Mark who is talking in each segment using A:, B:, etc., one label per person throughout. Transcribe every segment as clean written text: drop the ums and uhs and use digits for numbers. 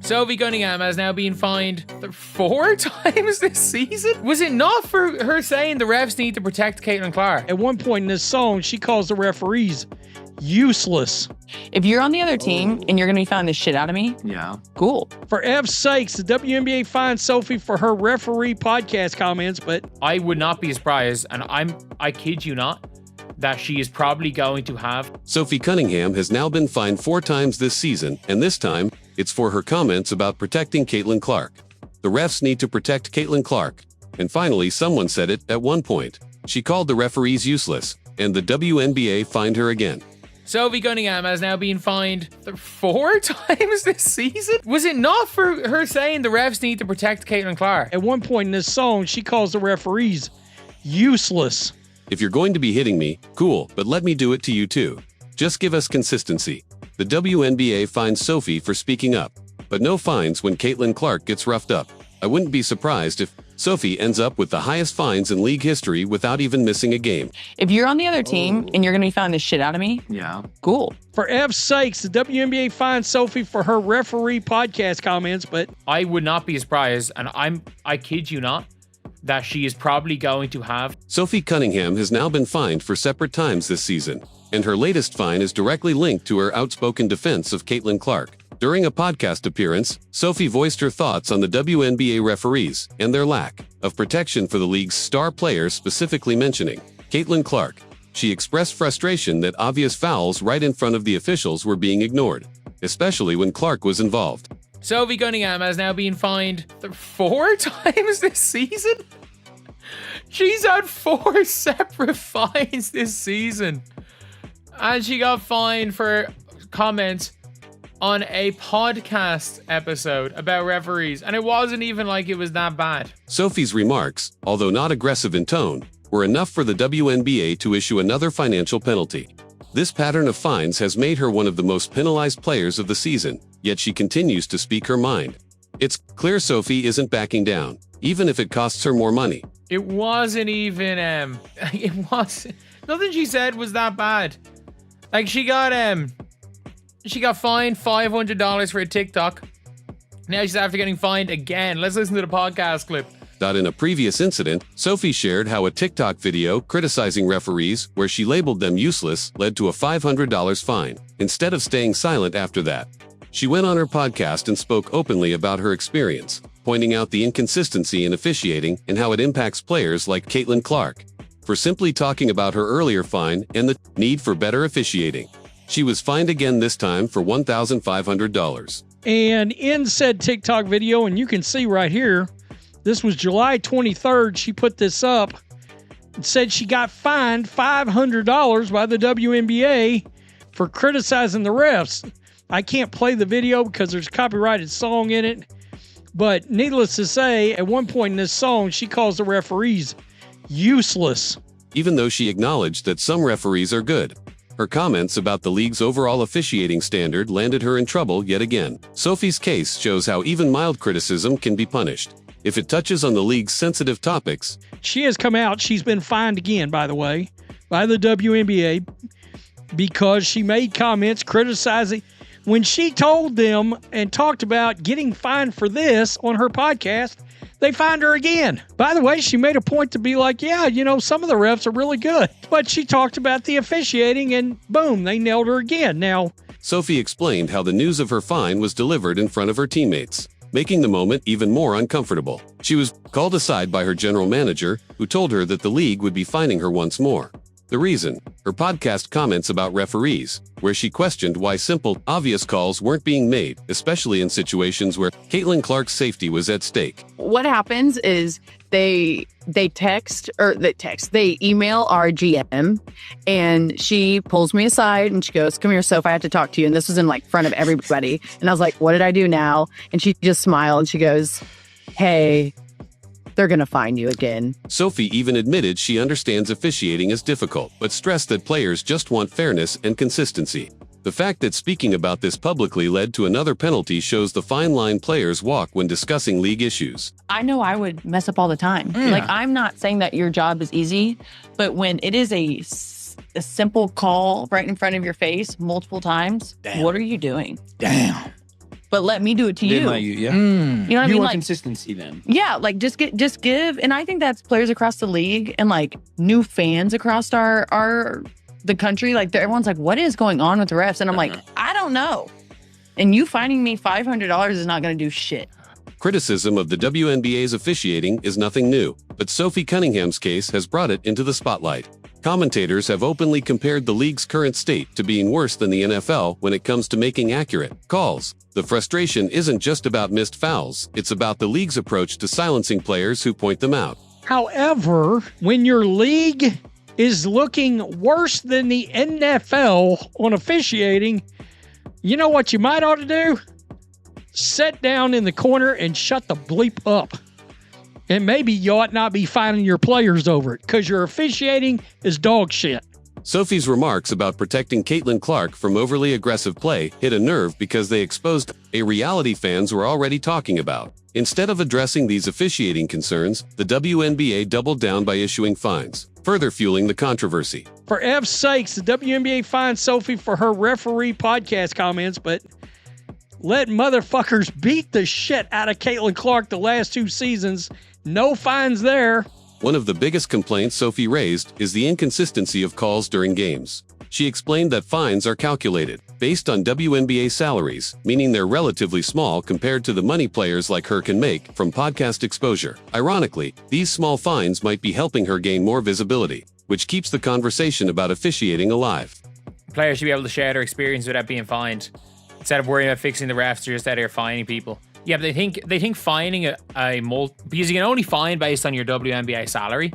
A: Sophie Cunningham has now been fined 4 times this season? Was it not for her saying the refs need to protect Caitlin Clark?
B: At one point in this song, she calls the referees useless.
C: If you're on the other team and you're going to be fouling the shit out of me,
D: Yeah.
C: cool.
B: For F's sakes, the WNBA fined Sophie for her referee podcast comments, but
A: I would not be surprised, and I kid you not, that she is probably going to have.
E: Sophie Cunningham has now been fined 4 times this season, and this time, it's for her comments about protecting Caitlin Clark. The refs need to protect Caitlin Clark. And finally, someone said it at one point. She called the referees useless, and the WNBA fined her again.
A: Sophie Cunningham has now been fined 4 times this season? Was it not for her saying the refs need to protect Caitlin Clark?
B: at one point in this song, she calls the referees useless.
E: If you're going to be hitting me, cool, but let me do it to you too. Just give us consistency. The WNBA fines Sophie for speaking up, but no fines when Caitlin Clark gets roughed up. I wouldn't be surprised if Sophie ends up with the highest fines in league history without even missing a game.
C: If you're on the other team and you're going to be fouling the shit out of me,
D: Yeah.
C: cool.
B: For F's sakes, the WNBA fined Sophie for her referee podcast comments, but
A: I would not be surprised, and I kid you not, that she is probably going to have.
E: Sophie Cunningham has now been fined for separate times this season, and her latest fine is directly linked to her outspoken defense of Caitlin Clark. During a podcast appearance, Sophie voiced her thoughts on the WNBA referees and their lack of protection for the league's star players, specifically mentioning Caitlin Clark. She expressed frustration that obvious fouls right in front of the officials were being ignored, especially when Clark was involved.
A: Sophie Cunningham has now been fined 4 times this season? She's had 4 separate fines this season. And she got fined for comments on a podcast episode about referees. And it wasn't even like it was that bad.
E: Sophie's remarks, although not aggressive in tone, were enough for the WNBA to issue another financial penalty. This pattern of fines has made her one of the most penalized players of the season, yet she continues to speak her mind. It's clear Sophie isn't backing down, even if it costs her more money.
A: It wasn't even, nothing she said was that bad. Like, she got fined $500 for a TikTok. Now she's after getting fined again. Let's listen to the podcast clip.
E: In a previous incident, Sophie shared how a TikTok video criticizing referees, where she labeled them useless, led to a $500 fine. Instead of staying silent after that, she went on her podcast and spoke openly about her experience, pointing out the inconsistency in officiating and how it impacts players like Caitlin Clark. For simply talking about her earlier fine and the need for better officiating, she was fined again, this time for $1,500.
B: and in said TikTok video, and you can see right here, this was July 23rd, she put this up and said she got fined $500 by the WNBA for criticizing the refs. I can't play the video because there's a copyrighted song in it, but needless to say, at one point in this song, she calls the referees useless.
E: Even though she acknowledged that some referees are good, her comments about the league's overall officiating standard landed her in trouble yet again. Sophie's case shows how even mild criticism can be punished if it touches on the league's sensitive topics.
B: She has come out, she's been fined again, by the way, by the WNBA because she made comments criticizing when she told them and talked about getting fined for this on her podcast. They fined her again. By the way, she made a point to be like, yeah, you know, some of the refs are really good. But she talked about the officiating and boom, they nailed her again. Now,
E: Sophie explained how the news of her fine was delivered in front of her teammates, making the moment even more uncomfortable. She was called aside by her general manager, who told her that the league would be fining her once more. The reason? Her podcast comments about referees, where she questioned why simple, obvious calls weren't being made, especially in situations where Caitlin Clark's safety was at stake.
C: What happens is they email our GM, and she pulls me aside and she goes, "Come here, Soph, I have to talk to you." And this was in like front of everybody. And I was like, "What did I do now?" And she just smiled and she goes, "Hey, they're going to fine you again."
E: Sophie even admitted she understands officiating is difficult, but stressed that players just want fairness and consistency. The fact that speaking about this publicly led to another penalty shows the fine line players walk when discussing league issues.
C: I know I would mess up all the time. Like, I'm not saying that your job is easy, but when it is a simple call right in front of your face multiple times, what are you doing?
D: Damn.
C: but let me do it to you.
D: Didn't let you, yeah.
C: You know what I
D: You
C: mean?
D: want
C: Like,
D: consistency then.
C: yeah, like just give. And I think that's players across the league and like new fans across the country. Like everyone's like, what is going on with the refs? And I'm like, I don't know. And you finding me $500 is not going to do shit.
E: Criticism of the WNBA's officiating is nothing new, but Sophie Cunningham's case has brought it into the spotlight. Commentators have openly compared the league's current state to being worse than the NFL when it comes to making accurate calls. The frustration isn't just about missed fouls, it's about the league's approach to silencing players who point them out.
B: However, when your league is looking worse than the NFL on officiating, you know what you might ought to do? Sit down in the corner and shut the bleep up. And maybe you ought not be fining your players over it because your officiating is dog shit.
E: Sophie's remarks about protecting Caitlin Clark from overly aggressive play hit a nerve because they exposed a reality fans were already talking about. Instead of addressing these officiating concerns, the WNBA doubled down by issuing fines, further fueling the controversy.
B: For F's sakes, the WNBA fined Sophie for her referee podcast comments, but let motherfuckers beat the shit out of Caitlin Clark the last 2 seasons. No fines there.
E: One of the biggest complaints Sophie raised is the inconsistency of calls during games. She explained that fines are calculated based on WNBA salaries, meaning they're relatively small compared to the money players like her can make from podcast exposure. Ironically, these small fines might be helping her gain more visibility, which keeps the conversation about officiating alive.
A: Players should be able to share their experience without being fined. Instead of worrying about fixing the refs, they're just out here fining people. Yeah, but they think fining because you can only fine based on your WNBA salary.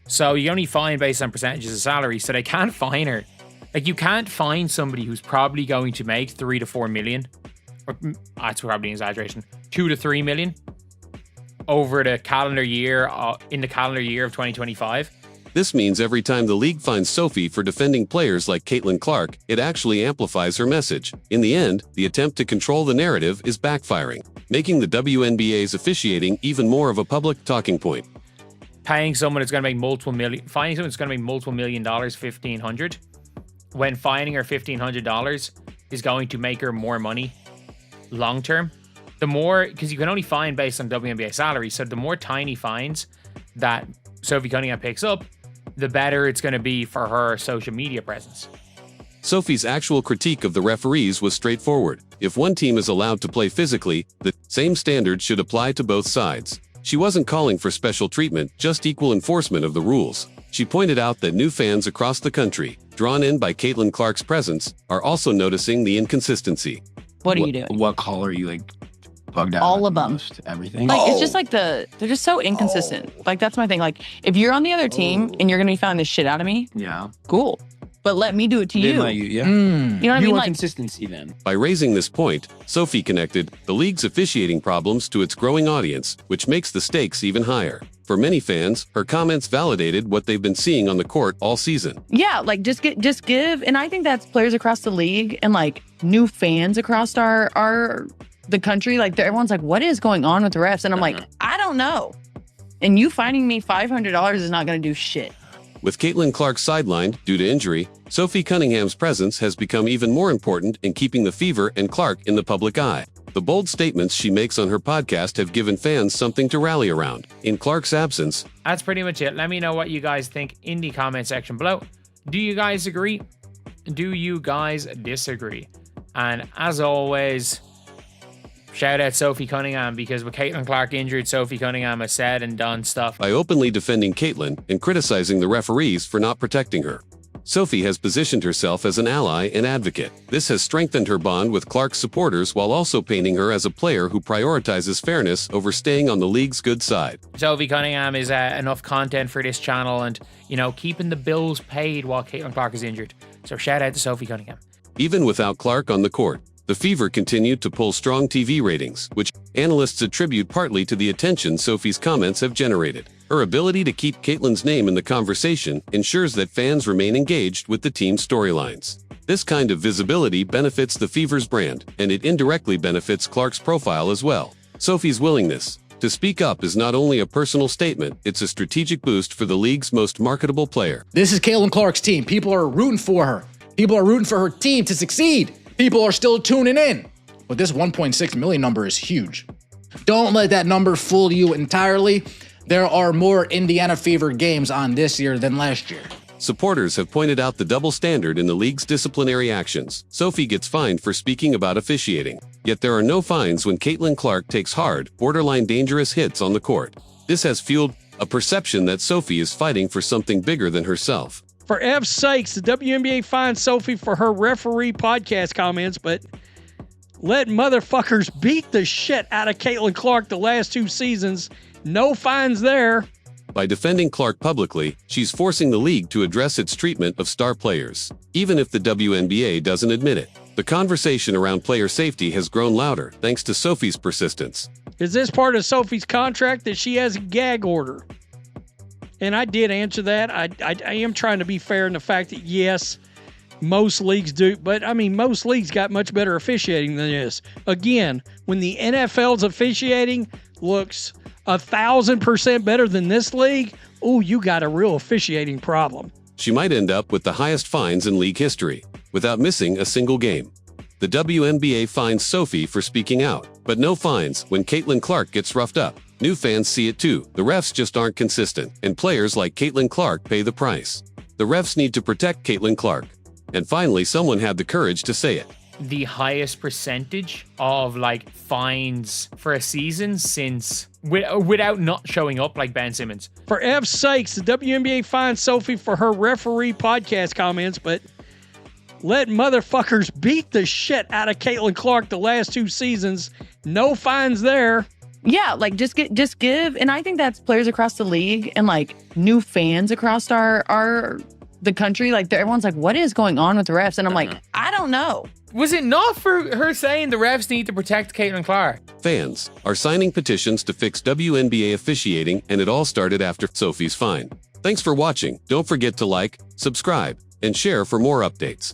A: So you only fine based on percentages of salary. So they can't fine her. Like you can't fine somebody who's probably going to make 3 to 4 million. Or, that's probably an exaggeration. 2 to 3 million over the calendar year in the calendar year of 2025.
E: This means every time the league finds Sophie for defending players like Caitlin Clark, it actually amplifies her message. In the end, the attempt to control the narrative is backfiring, making the WNBA's officiating even more of a public talking point.
A: Paying someone that's going to make fining someone that's going to make multiple $1 million, $1,500, when fining her $1,500 is going to make her more money long term. The more, because you can only fine based on WNBA salary, so the more tiny fines that Sophie Cunningham picks up, the better it's going to be for her social media presence.
E: Sophie's actual critique of the referees was straightforward. If one team is allowed to play physically, the same standards should apply to both sides. She wasn't calling for special treatment, just equal enforcement of the rules. She pointed out that new fans across the country, drawn in by Caitlin Clark's presence, are also noticing the inconsistency.
C: What are you doing?
D: What call are you like bugged out?
C: All of them.
D: Everything.
C: Like it's just like they're just so inconsistent. Like that's my thing. Like if you're on the other team and you're gonna be finding the shit out of me,
D: Yeah.
C: cool. But let me do it to you.
D: Didn't let you, yeah.
C: You know what I
D: You
C: mean?
D: want
C: Like
D: consistency then.
E: By raising this point, Sophie connected the league's officiating problems to its growing audience, which makes the stakes even higher. For many fans, her comments validated what they've been seeing on the court all season.
C: yeah, like just give. And I think that's players across the league and like new fans across the country. Like everyone's like, what is going on with the refs? And I'm like, I don't know. And you finding me $500 is not going to do shit.
E: With Caitlin Clark sidelined due to injury, Sophie Cunningham's presence has become even more important in keeping the Fever and Clark in the public eye. The bold statements she makes on her podcast have given fans something to rally around. In Clark's absence,
A: That's pretty much it. Let me know what you guys think in the comment section below. Do you guys agree? Do you guys disagree? And as always, shout out Sophie Cunningham, because with Caitlin Clark injured, Sophie Cunningham has said and done stuff.
E: by openly defending Caitlin and criticizing the referees for not protecting her. Sophie has positioned herself as an ally and advocate. This has strengthened her bond with Clark's supporters while also painting her as a player who prioritizes fairness over staying on the league's good side.
A: Sophie Cunningham is enough content for this channel and, keeping the bills paid while Caitlin Clark is injured. So shout out to Sophie Cunningham.
E: Even without Clark on the court, the Fever continued to pull strong TV ratings, which analysts attribute partly to the attention Sophie's comments have generated. Her ability to keep Caitlin's name in the conversation ensures that fans remain engaged with the team's storylines. This kind of visibility benefits the Fever's brand, and it indirectly benefits Clark's profile as well. Sophie's willingness to speak up is not only a personal statement, it's a strategic boost for the league's most marketable player.
F: This is Caitlin Clark's team. People are rooting for her. People are rooting for her team to succeed. People are still tuning in. but this 1.6 million number is huge. Don't let that number fool you entirely. There are more Indiana Fever games on this year than last year.
E: Supporters have pointed out the double standard in the league's disciplinary actions. Sophie gets fined for speaking about officiating, yet there are no fines when Caitlin Clark takes hard, borderline dangerous hits on the court. This has fueled a perception that Sophie is fighting for something bigger than herself.
B: For F's sakes, the WNBA fined Sophie for her referee podcast comments, but let motherfuckers beat the shit out of Caitlin Clark the last 2 seasons. No fines there.
E: By defending Clark publicly, she's forcing the league to address its treatment of star players, even if the WNBA doesn't admit it. The conversation around player safety has grown louder thanks to Sophie's persistence.
B: Is this part of Sophie's contract that she has a gag order? And I did answer that. I am trying to be fair in the fact that, yes, most leagues do. But, I mean, most leagues got much better officiating than this. Again, when the NFL's officiating looks 1,000% better than this league, oh, you got a real officiating problem.
E: She might end up with the highest fines in league history, without missing a single game. The WNBA fines Sophie for speaking out, but no fines when Caitlin Clark gets roughed up. New fans see it too. The refs just aren't consistent, and players like Caitlin Clark pay the price. The refs need to protect Caitlin Clark. And finally, someone had the courage to say it.
A: The highest percentage of like fines for a season since without not showing up, like Ben Simmons.
B: For F's sakes, the WNBA fined Sophie for her referee podcast comments, but let motherfuckers beat the shit out of Caitlin Clark the last 2 seasons. No fines there.
C: Yeah, like just give, and I think that's players across the league and like new fans across the country. Like everyone's like, what is going on with the refs? And I'm like, I don't know.
A: Was it not for her saying the refs need to protect Caitlin Clark?
E: Fans are signing petitions to fix WNBA officiating, and it all started after Sophie's fine. Thanks for watching. Don't forget to like, subscribe, and share for more updates.